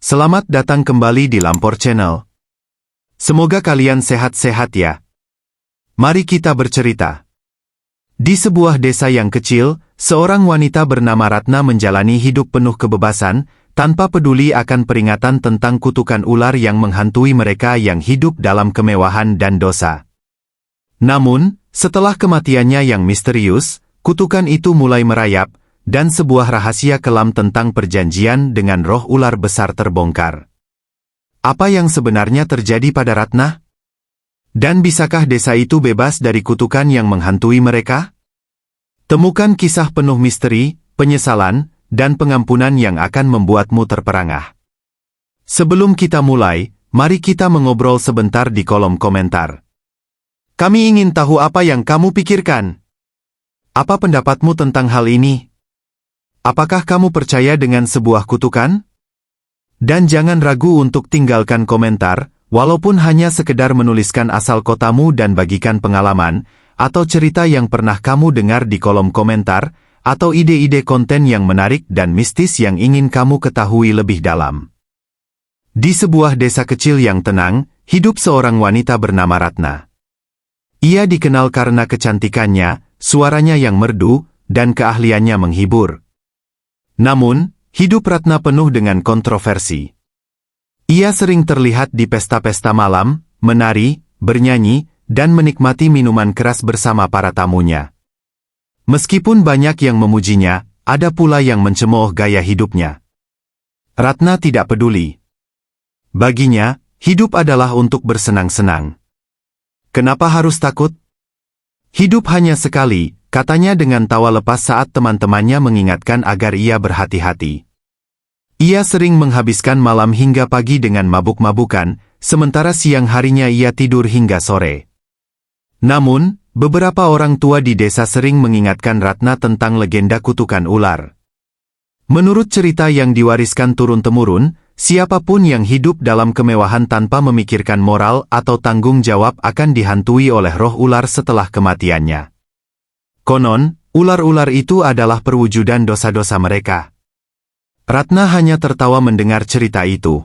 Selamat datang kembali di Lampor Channel. Semoga kalian sehat-sehat ya. Mari kita bercerita. Di sebuah desa yang kecil, seorang wanita bernama Ratna menjalani hidup penuh kebebasan, tanpa peduli akan peringatan tentang kutukan ular yang menghantui mereka yang hidup dalam kemewahan dan dosa. Namun, setelah kematiannya yang misterius, kutukan itu mulai merayap, dan sebuah rahasia kelam tentang perjanjian dengan roh ular besar terbongkar. Apa yang sebenarnya terjadi pada Ratna? Dan bisakah desa itu bebas dari kutukan yang menghantui mereka? Temukan kisah penuh misteri, penyesalan, dan pengampunan yang akan membuatmu terperangah. Sebelum kita mulai, mari kita mengobrol sebentar di kolom komentar. Kami ingin tahu apa yang kamu pikirkan. Apa pendapatmu tentang hal ini? Apakah kamu percaya dengan sebuah kutukan? Dan jangan ragu untuk tinggalkan komentar, walaupun hanya sekedar menuliskan asal kotamu dan bagikan pengalaman, atau cerita yang pernah kamu dengar di kolom komentar, atau ide-ide konten yang menarik dan mistis yang ingin kamu ketahui lebih dalam. Di sebuah desa kecil yang tenang, hidup seorang wanita bernama Ratna. Ia dikenal karena kecantikannya, suaranya yang merdu, dan keahliannya menghibur. Namun, hidup Ratna penuh dengan kontroversi. Ia sering terlihat di pesta-pesta malam, menari, bernyanyi, dan menikmati minuman keras bersama para tamunya. Meskipun banyak yang memujinya, ada pula yang mencemooh gaya hidupnya. Ratna tidak peduli. Baginya, hidup adalah untuk bersenang-senang. Kenapa harus takut? Hidup hanya sekali, katanya dengan tawa lepas saat teman-temannya mengingatkan agar ia berhati-hati. Ia sering menghabiskan malam hingga pagi dengan mabuk-mabukan, sementara siang harinya ia tidur hingga sore. Namun, beberapa orang tua di desa sering mengingatkan Ratna tentang legenda kutukan ular. Menurut cerita yang diwariskan turun-temurun, siapapun yang hidup dalam kemewahan tanpa memikirkan moral atau tanggung jawab akan dihantui oleh roh ular setelah kematiannya. Konon, ular-ular itu adalah perwujudan dosa-dosa mereka. Ratna hanya tertawa mendengar cerita itu.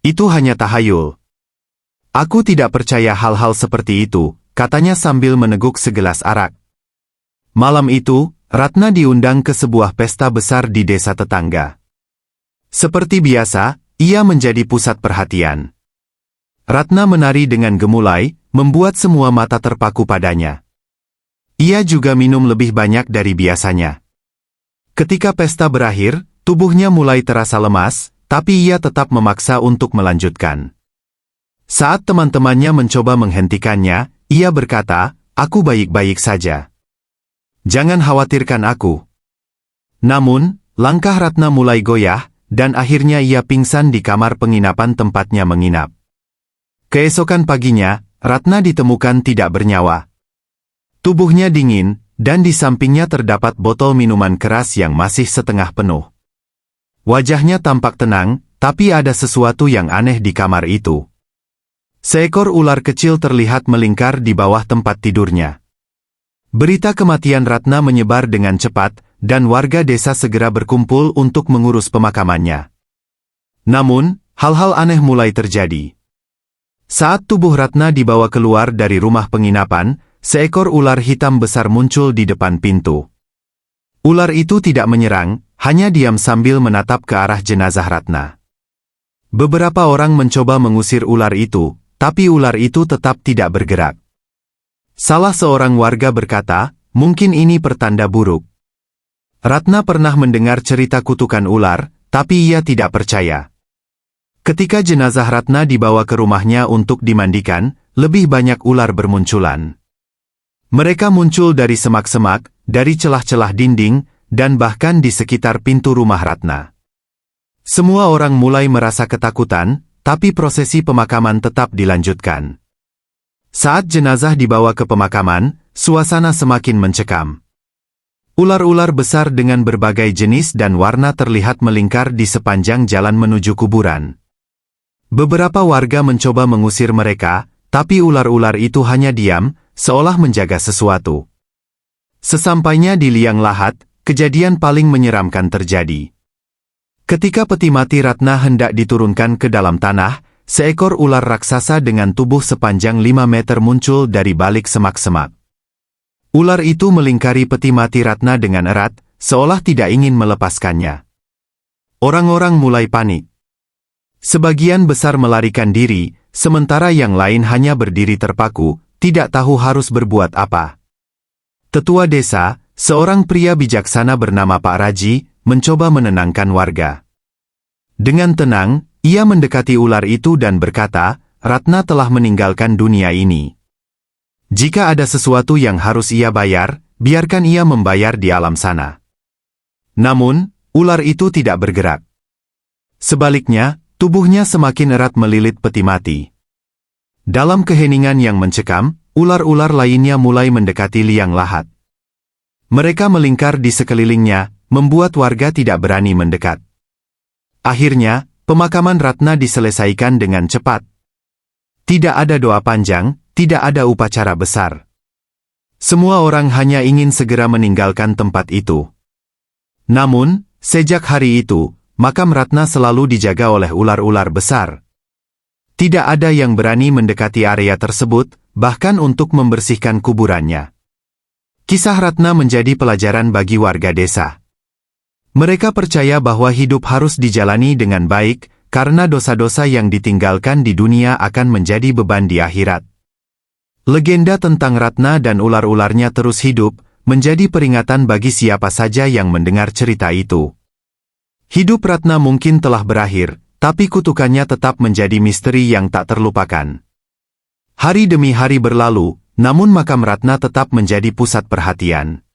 Itu hanya tahayul. Aku tidak percaya hal-hal seperti itu, katanya sambil meneguk segelas arak. Malam itu, Ratna diundang ke sebuah pesta besar di desa tetangga. Seperti biasa, ia menjadi pusat perhatian. Ratna menari dengan gemulai, membuat semua mata terpaku padanya. Ia juga minum lebih banyak dari biasanya. Ketika pesta berakhir, tubuhnya mulai terasa lemas, tapi ia tetap memaksa untuk melanjutkan. Saat teman-temannya mencoba menghentikannya, ia berkata, "Aku baik-baik saja. Jangan khawatirkan aku." Namun, langkah Ratna mulai goyah, dan akhirnya ia pingsan di kamar penginapan tempatnya menginap. Keesokan paginya, Ratna ditemukan tidak bernyawa. Tubuhnya dingin, dan di sampingnya terdapat botol minuman keras yang masih setengah penuh. Wajahnya tampak tenang, tapi ada sesuatu yang aneh di kamar itu. Seekor ular kecil terlihat melingkar di bawah tempat tidurnya. Berita kematian Ratna menyebar dengan cepat, dan warga desa segera berkumpul untuk mengurus pemakamannya. Namun, hal-hal aneh mulai terjadi. Saat tubuh Ratna dibawa keluar dari rumah penginapan, seekor ular hitam besar muncul di depan pintu. Ular itu tidak menyerang, hanya diam sambil menatap ke arah jenazah Ratna. Beberapa orang mencoba mengusir ular itu, tapi ular itu tetap tidak bergerak. Salah seorang warga berkata, "Mungkin ini pertanda buruk." Ratna pernah mendengar cerita kutukan ular, tapi ia tidak percaya. Ketika jenazah Ratna dibawa ke rumahnya untuk dimandikan, lebih banyak ular bermunculan. Mereka muncul dari semak-semak, dari celah-celah dinding, dan bahkan di sekitar pintu rumah Ratna. Semua orang mulai merasa ketakutan, tapi prosesi pemakaman tetap dilanjutkan. Saat jenazah dibawa ke pemakaman, suasana semakin mencekam. Ular-ular besar dengan berbagai jenis dan warna terlihat melingkar di sepanjang jalan menuju kuburan. Beberapa warga mencoba mengusir mereka, tapi ular-ular itu hanya diam, seolah menjaga sesuatu. Sesampainya di liang lahat, kejadian paling menyeramkan terjadi. Ketika peti mati Ratna hendak diturunkan ke dalam tanah, seekor ular raksasa dengan tubuh sepanjang 5 meter muncul dari balik semak-semak. Ular itu melingkari peti mati Ratna dengan erat, seolah tidak ingin melepaskannya. Orang-orang mulai panik. Sebagian besar melarikan diri, sementara yang lain hanya berdiri terpaku, tidak tahu harus berbuat apa. Tetua desa, seorang pria bijaksana bernama Pak Raji, mencoba menenangkan warga. Dengan tenang, ia mendekati ular itu dan berkata, Ratna telah meninggalkan dunia ini. Jika ada sesuatu yang harus ia bayar, biarkan ia membayar di alam sana. Namun, ular itu tidak bergerak. Sebaliknya, tubuhnya semakin erat melilit peti mati. Dalam keheningan yang mencekam, ular-ular lainnya mulai mendekati liang lahat. Mereka melingkar di sekelilingnya, membuat warga tidak berani mendekat. Akhirnya, pemakaman Ratna diselesaikan dengan cepat. Tidak ada doa panjang, tidak ada upacara besar. Semua orang hanya ingin segera meninggalkan tempat itu. Namun, sejak hari itu, makam Ratna selalu dijaga oleh ular-ular besar. Tidak ada yang berani mendekati area tersebut, bahkan untuk membersihkan kuburannya. Kisah Ratna menjadi pelajaran bagi warga desa. Mereka percaya bahwa hidup harus dijalani dengan baik, karena dosa-dosa yang ditinggalkan di dunia akan menjadi beban di akhirat. Legenda tentang Ratna dan ular-ularnya terus hidup, menjadi peringatan bagi siapa saja yang mendengar cerita itu. Hidup Ratna mungkin telah berakhir, tapi kutukannya tetap menjadi misteri yang tak terlupakan. Hari demi hari berlalu, namun makam Ratna tetap menjadi pusat perhatian.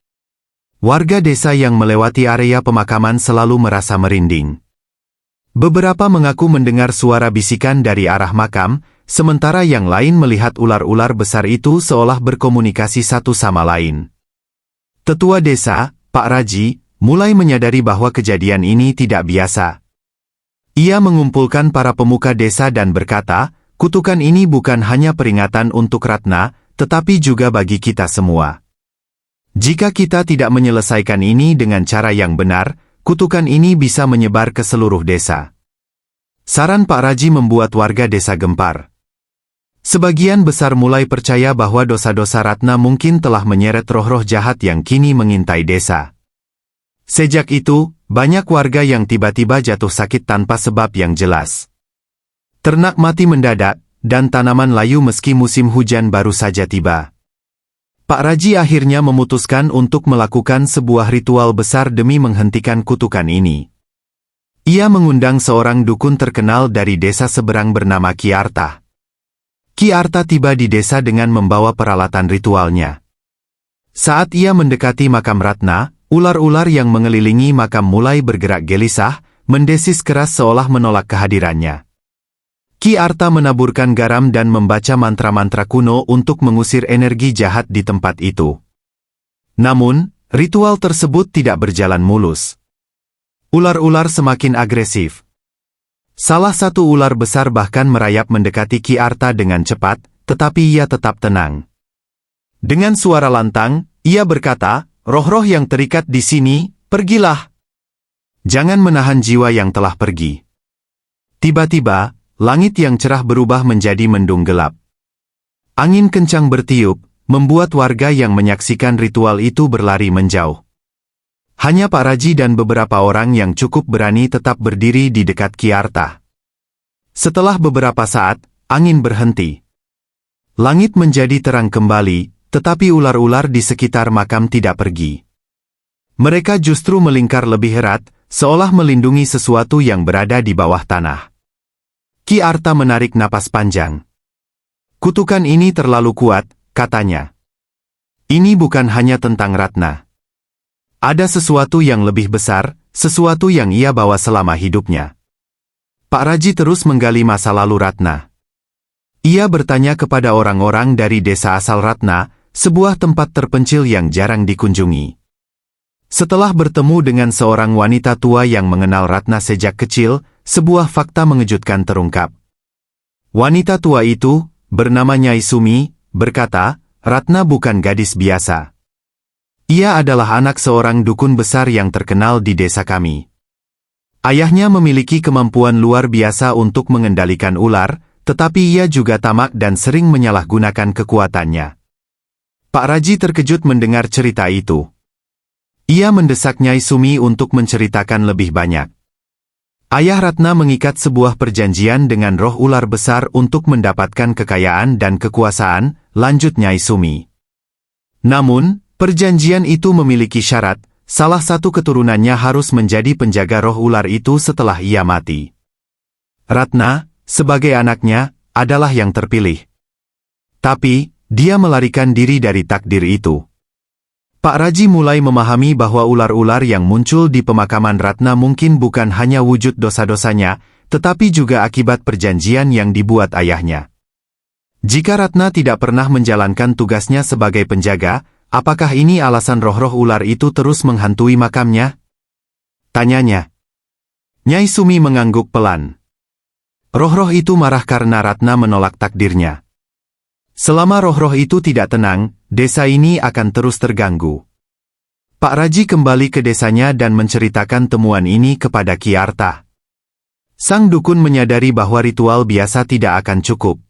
Warga desa yang melewati area pemakaman selalu merasa merinding. Beberapa mengaku mendengar suara bisikan dari arah makam, sementara yang lain melihat ular-ular besar itu seolah berkomunikasi satu sama lain. Tetua desa, Pak Raji, mulai menyadari bahwa kejadian ini tidak biasa. Ia mengumpulkan para pemuka desa dan berkata, kutukan ini bukan hanya peringatan untuk Ratna, tetapi juga bagi kita semua. Jika kita tidak menyelesaikan ini dengan cara yang benar, kutukan ini bisa menyebar ke seluruh desa. Saran Pak Raji membuat warga desa gempar. Sebagian besar mulai percaya bahwa dosa-dosa Ratna mungkin telah menyeret roh-roh jahat yang kini mengintai desa. Sejak itu, banyak warga yang tiba-tiba jatuh sakit tanpa sebab yang jelas. Ternak mati mendadak, dan tanaman layu meski musim hujan baru saja tiba. Pak Raji akhirnya memutuskan untuk melakukan sebuah ritual besar demi menghentikan kutukan ini. Ia mengundang seorang dukun terkenal dari desa seberang bernama Ki Arta. Ki Arta tiba di desa dengan membawa peralatan ritualnya. Saat ia mendekati makam Ratna, ular-ular yang mengelilingi makam mulai bergerak gelisah, mendesis keras seolah menolak kehadirannya. Ki Arta menaburkan garam dan membaca mantra-mantra kuno untuk mengusir energi jahat di tempat itu. Namun, ritual tersebut tidak berjalan mulus. Ular-ular semakin agresif. Salah satu ular besar bahkan merayap mendekati Ki Arta dengan cepat, tetapi ia tetap tenang. Dengan suara lantang, ia berkata, roh-roh yang terikat di sini, pergilah. Jangan menahan jiwa yang telah pergi. Tiba-tiba, langit yang cerah berubah menjadi mendung gelap. Angin kencang bertiup, membuat warga yang menyaksikan ritual itu berlari menjauh. Hanya Pak Raji dan beberapa orang yang cukup berani tetap berdiri di dekat Ki Arta. Setelah beberapa saat, angin berhenti. Langit menjadi terang kembali, tetapi ular-ular di sekitar makam tidak pergi. Mereka justru melingkar lebih erat, seolah melindungi sesuatu yang berada di bawah tanah. Ki Arta menarik napas panjang. Kutukan ini terlalu kuat, katanya. Ini bukan hanya tentang Ratna. Ada sesuatu yang lebih besar, sesuatu yang ia bawa selama hidupnya. Pak Raji terus menggali masa lalu Ratna. Ia bertanya kepada orang-orang dari desa asal Ratna, sebuah tempat terpencil yang jarang dikunjungi. Setelah bertemu dengan seorang wanita tua yang mengenal Ratna sejak kecil, sebuah fakta mengejutkan terungkap. Wanita tua itu, bernama Nyai Sumi, berkata, Ratna bukan gadis biasa. Ia adalah anak seorang dukun besar yang terkenal di desa kami. Ayahnya memiliki kemampuan luar biasa untuk mengendalikan ular, tetapi ia juga tamak dan sering menyalahgunakan kekuatannya. Pak Raji terkejut mendengar cerita itu. Ia mendesak Nyai Sumi untuk menceritakan lebih banyak. Ayah Ratna mengikat sebuah perjanjian dengan roh ular besar untuk mendapatkan kekayaan dan kekuasaan, lanjut Nyai Sumi. Namun, perjanjian itu memiliki syarat, salah satu keturunannya harus menjadi penjaga roh ular itu setelah ia mati. Ratna, sebagai anaknya, adalah yang terpilih. Tapi, dia melarikan diri dari takdir itu. Pak Raji mulai memahami bahwa ular-ular yang muncul di pemakaman Ratna mungkin bukan hanya wujud dosa-dosanya, tetapi juga akibat perjanjian yang dibuat ayahnya. Jika Ratna tidak pernah menjalankan tugasnya sebagai penjaga, apakah ini alasan roh-roh ular itu terus menghantui makamnya? Tanyanya. Nyai Sumi mengangguk pelan. Roh-roh itu marah karena Ratna menolak takdirnya. Selama roh-roh itu tidak tenang, desa ini akan terus terganggu. Pak Raji kembali ke desanya dan menceritakan temuan ini kepada Ki Arta. Sang dukun menyadari bahwa ritual biasa tidak akan cukup.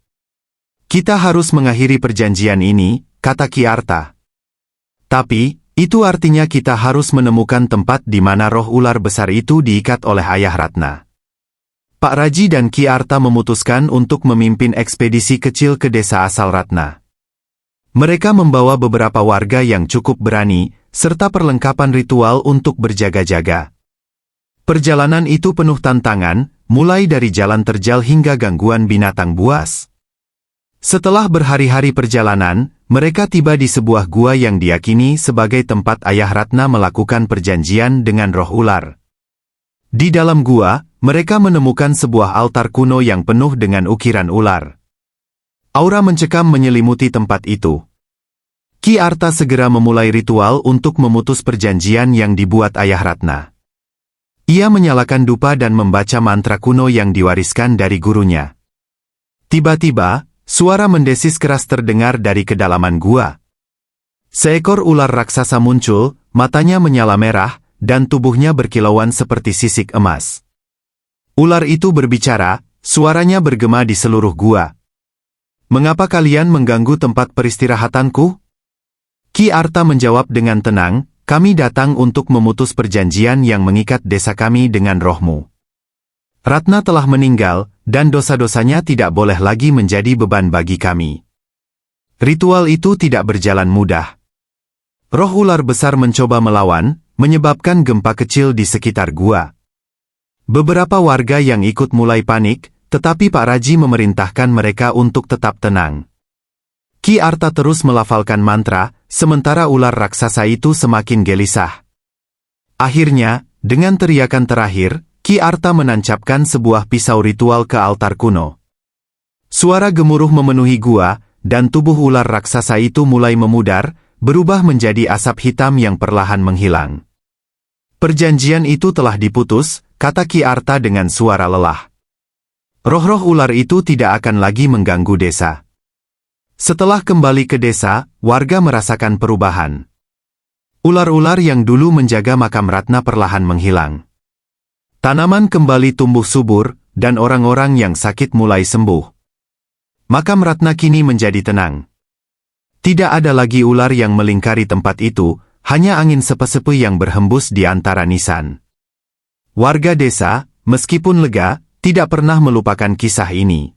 Kita harus mengakhiri perjanjian ini, kata Ki Arta. Tapi, itu artinya kita harus menemukan tempat di mana roh ular besar itu diikat oleh ayah Ratna. Pak Raji dan Ki Arta memutuskan untuk memimpin ekspedisi kecil ke desa asal Ratna. Mereka membawa beberapa warga yang cukup berani, serta perlengkapan ritual untuk berjaga-jaga. Perjalanan itu penuh tantangan, mulai dari jalan terjal hingga gangguan binatang buas. Setelah berhari-hari perjalanan, mereka tiba di sebuah gua yang diyakini sebagai tempat ayah Ratna melakukan perjanjian dengan roh ular. Di dalam gua, mereka menemukan sebuah altar kuno yang penuh dengan ukiran ular. Aura mencekam menyelimuti tempat itu. Ki Arta segera memulai ritual untuk memutus perjanjian yang dibuat ayah Ratna. Ia menyalakan dupa dan membaca mantra kuno yang diwariskan dari gurunya. Tiba-tiba, suara mendesis keras terdengar dari kedalaman gua. Seekor ular raksasa muncul, matanya menyala merah, dan tubuhnya berkilauan seperti sisik emas. Ular itu berbicara, suaranya bergema di seluruh gua. Mengapa kalian mengganggu tempat peristirahatanku? Ki Arta menjawab dengan tenang, kami datang untuk memutus perjanjian yang mengikat desa kami dengan rohmu. Ratna telah meninggal, dan dosa-dosanya tidak boleh lagi menjadi beban bagi kami. Ritual itu tidak berjalan mudah. Roh ular besar mencoba melawan, menyebabkan gempa kecil di sekitar gua. Beberapa warga yang ikut mulai panik, tetapi Pak Raji memerintahkan mereka untuk tetap tenang. Ki Arta terus melafalkan mantra, sementara ular raksasa itu semakin gelisah. Akhirnya, dengan teriakan terakhir, Ki Arta menancapkan sebuah pisau ritual ke altar kuno. Suara gemuruh memenuhi gua, dan tubuh ular raksasa itu mulai memudar, berubah menjadi asap hitam yang perlahan menghilang. Perjanjian itu telah diputus, kata Ki Arta dengan suara lelah. Roh-roh ular itu tidak akan lagi mengganggu desa. Setelah kembali ke desa, warga merasakan perubahan. Ular-ular yang dulu menjaga makam Ratna perlahan menghilang. Tanaman kembali tumbuh subur, dan orang-orang yang sakit mulai sembuh. Makam Ratna kini menjadi tenang. Tidak ada lagi ular yang melingkari tempat itu, hanya angin sepe-sepe yang berhembus di antara nisan. Warga desa, meskipun lega, tidak pernah melupakan kisah ini.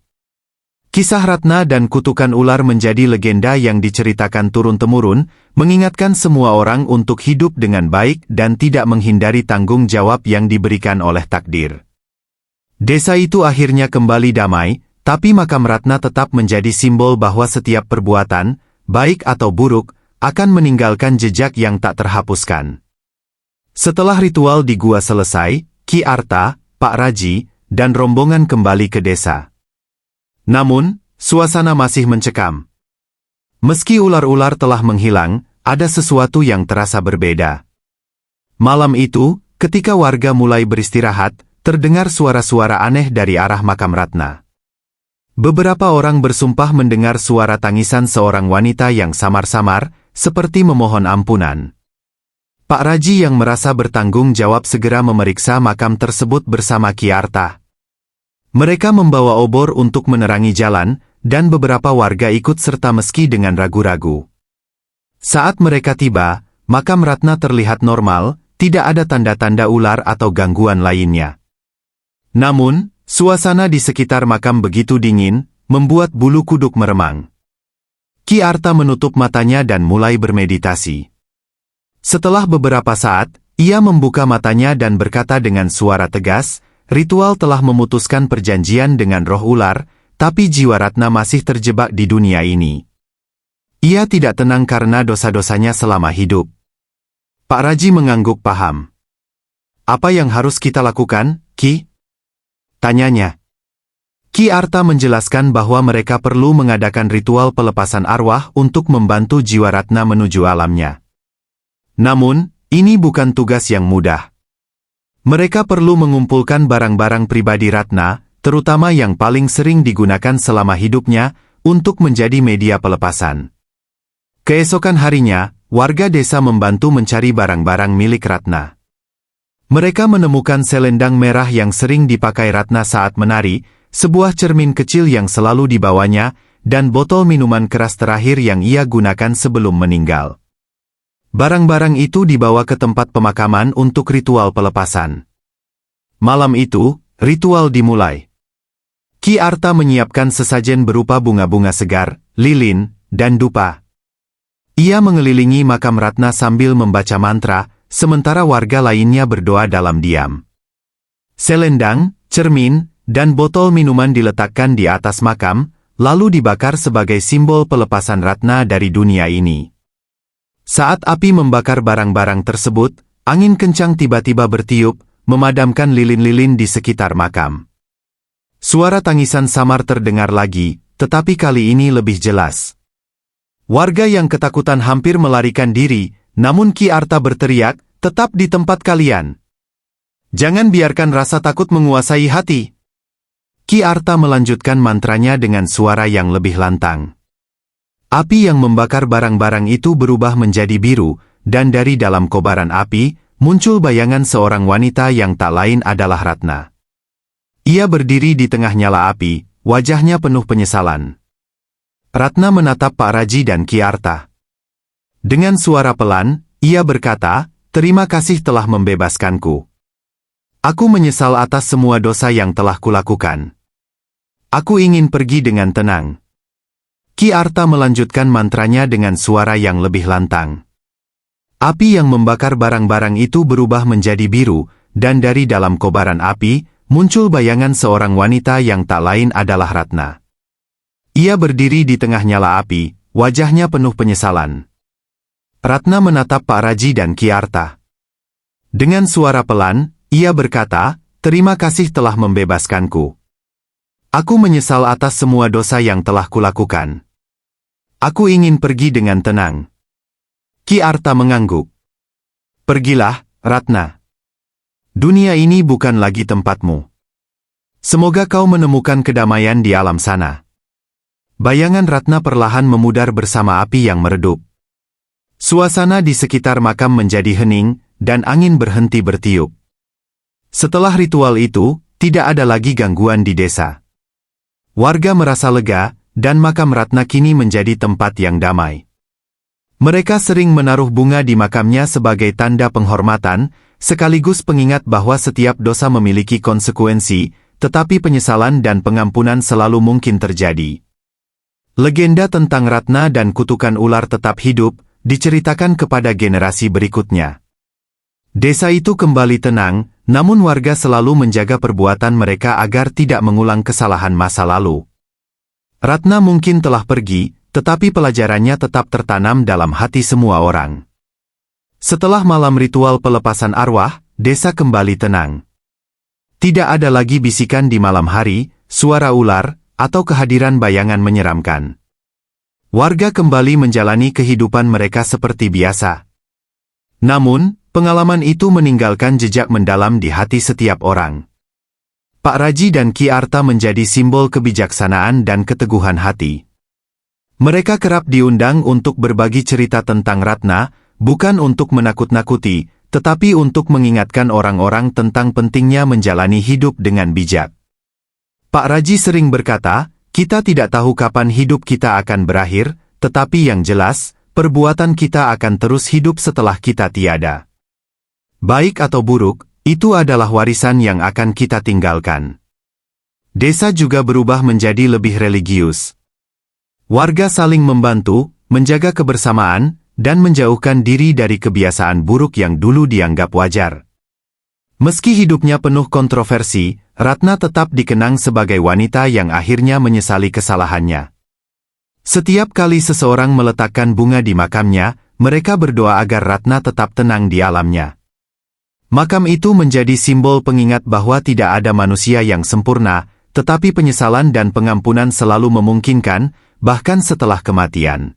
Kisah Ratna dan kutukan ular menjadi legenda yang diceritakan turun-temurun, mengingatkan semua orang untuk hidup dengan baik dan tidak menghindari tanggung jawab yang diberikan oleh takdir. Desa itu akhirnya kembali damai, tapi makam Ratna tetap menjadi simbol bahwa setiap perbuatan, baik atau buruk, akan meninggalkan jejak yang tak terhapuskan. Setelah ritual di gua selesai, Ki Arta, Pak Raji, dan rombongan kembali ke desa. Namun, suasana masih mencekam. Meski ular-ular telah menghilang, ada sesuatu yang terasa berbeda. Malam itu, ketika warga mulai beristirahat, terdengar suara-suara aneh dari arah makam Ratna. Beberapa orang bersumpah mendengar suara tangisan seorang wanita yang samar-samar, seperti memohon ampunan. Pak Raji yang merasa bertanggung jawab segera memeriksa makam tersebut bersama Ki Arta. Mereka membawa obor untuk menerangi jalan, dan beberapa warga ikut serta meski dengan ragu-ragu. Saat mereka tiba, makam Ratna terlihat normal, tidak ada tanda-tanda ular atau gangguan lainnya. Namun, suasana di sekitar makam begitu dingin, membuat bulu kuduk meremang. Ki Arta menutup matanya dan mulai bermeditasi. Setelah beberapa saat, ia membuka matanya dan berkata dengan suara tegas, ritual telah memutuskan perjanjian dengan roh ular, tapi jiwa Ratna masih terjebak di dunia ini. Ia tidak tenang karena dosa-dosanya selama hidup. Pak Raji mengangguk paham. Apa yang harus kita lakukan, Ki? Tanyanya. Ki Arta menjelaskan bahwa mereka perlu mengadakan ritual pelepasan arwah untuk membantu jiwa Ratna menuju alamnya. Namun, ini bukan tugas yang mudah. Mereka perlu mengumpulkan barang-barang pribadi Ratna, terutama yang paling sering digunakan selama hidupnya, untuk menjadi media pelepasan. Keesokan harinya, warga desa membantu mencari barang-barang milik Ratna. Mereka menemukan selendang merah yang sering dipakai Ratna saat menari, sebuah cermin kecil yang selalu dibawanya, dan botol minuman keras terakhir yang ia gunakan sebelum meninggal. Barang-barang itu dibawa ke tempat pemakaman untuk ritual pelepasan. Malam itu, ritual dimulai. Ki Arta menyiapkan sesajen berupa bunga-bunga segar, lilin, dan dupa. Ia mengelilingi makam Ratna sambil membaca mantra, sementara warga lainnya berdoa dalam diam. Selendang, cermin, dan botol minuman diletakkan di atas makam, lalu dibakar sebagai simbol pelepasan Ratna dari dunia ini. Saat api membakar barang-barang tersebut, angin kencang tiba-tiba bertiup, memadamkan lilin-lilin di sekitar makam. Suara tangisan samar terdengar lagi, tetapi kali ini lebih jelas. Warga yang ketakutan hampir melarikan diri, namun Ki Arta berteriak, "Tetap di tempat kalian. Jangan biarkan rasa takut menguasai hati." Ki Arta melanjutkan mantranya dengan suara yang lebih lantang. Api yang membakar barang-barang itu berubah menjadi biru, dan dari dalam kobaran api, muncul bayangan seorang wanita yang tak lain adalah Ratna. Ia berdiri di tengah nyala api, wajahnya penuh penyesalan. Ratna menatap Pak Raji dan Ki Arta. Dengan suara pelan, ia berkata, "Terima kasih telah membebaskanku. Aku menyesal atas semua dosa yang telah kulakukan. Aku ingin pergi dengan tenang." Ki Arta melanjutkan mantranya dengan suara yang lebih lantang. Api yang membakar barang-barang itu berubah menjadi biru, dan dari dalam kobaran api, muncul bayangan seorang wanita yang tak lain adalah Ratna. Ia berdiri di tengah nyala api, wajahnya penuh penyesalan. Ratna menatap Pak Raji dan Ki Arta. Dengan suara pelan, ia berkata, "Terima kasih telah membebaskanku. Aku menyesal atas semua dosa yang telah kulakukan. Aku ingin pergi dengan tenang." Ki Arta mengangguk. "Pergilah, Ratna. Dunia ini bukan lagi tempatmu. Semoga kau menemukan kedamaian di alam sana." Bayangan Ratna perlahan memudar bersama api yang meredup. Suasana di sekitar makam menjadi hening, dan angin berhenti bertiup. Setelah ritual itu, tidak ada lagi gangguan di desa. Warga merasa lega, dan makam Ratna kini menjadi tempat yang damai. Mereka sering menaruh bunga di makamnya sebagai tanda penghormatan, sekaligus pengingat bahwa setiap dosa memiliki konsekuensi, tetapi penyesalan dan pengampunan selalu mungkin terjadi. Legenda tentang Ratna dan kutukan ular tetap hidup, diceritakan kepada generasi berikutnya. Desa itu kembali tenang, namun warga selalu menjaga perbuatan mereka agar tidak mengulang kesalahan masa lalu. Ratna mungkin telah pergi, tetapi pelajarannya tetap tertanam dalam hati semua orang. Setelah malam ritual pelepasan arwah, desa kembali tenang. Tidak ada lagi bisikan di malam hari, suara ular, atau kehadiran bayangan menyeramkan. Warga kembali menjalani kehidupan mereka seperti biasa. Namun, pengalaman itu meninggalkan jejak mendalam di hati setiap orang. Pak Raji dan Ki Arta menjadi simbol kebijaksanaan dan keteguhan hati. Mereka kerap diundang untuk berbagi cerita tentang Ratna, bukan untuk menakut-nakuti, tetapi untuk mengingatkan orang-orang tentang pentingnya menjalani hidup dengan bijak. Pak Raji sering berkata, kita tidak tahu kapan hidup kita akan berakhir, tetapi yang jelas, perbuatan kita akan terus hidup setelah kita tiada. Baik atau buruk, itu adalah warisan yang akan kita tinggalkan. Desa juga berubah menjadi lebih religius. Warga saling membantu, menjaga kebersamaan, dan menjauhkan diri dari kebiasaan buruk yang dulu dianggap wajar. Meski hidupnya penuh kontroversi, Ratna tetap dikenang sebagai wanita yang akhirnya menyesali kesalahannya. Setiap kali seseorang meletakkan bunga di makamnya, mereka berdoa agar Ratna tetap tenang di alamnya. Makam itu menjadi simbol pengingat bahwa tidak ada manusia yang sempurna, tetapi penyesalan dan pengampunan selalu memungkinkan, bahkan setelah kematian.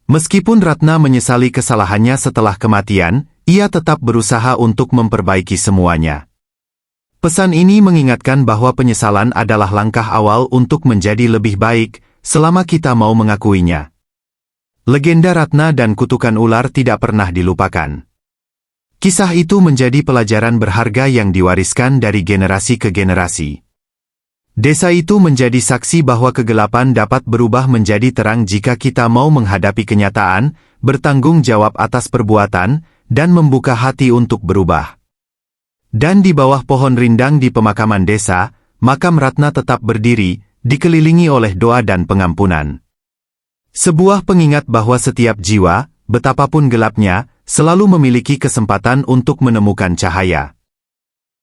Meskipun Ratna menyesali kesalahannya setelah kematian, ia tetap berusaha untuk memperbaiki semuanya. Pesan ini mengingatkan bahwa penyesalan adalah langkah awal untuk menjadi lebih baik, selama kita mau mengakuinya. Legenda Ratna dan kutukan ular tidak pernah dilupakan. Kisah itu menjadi pelajaran berharga yang diwariskan dari generasi ke generasi. Desa itu menjadi saksi bahwa kegelapan dapat berubah menjadi terang jika kita mau menghadapi kenyataan, bertanggung jawab atas perbuatan, dan membuka hati untuk berubah. Dan di bawah pohon rindang di pemakaman desa, makam Ratna tetap berdiri, dikelilingi oleh doa dan pengampunan. Sebuah pengingat bahwa setiap jiwa, betapapun gelapnya, selalu memiliki kesempatan untuk menemukan cahaya.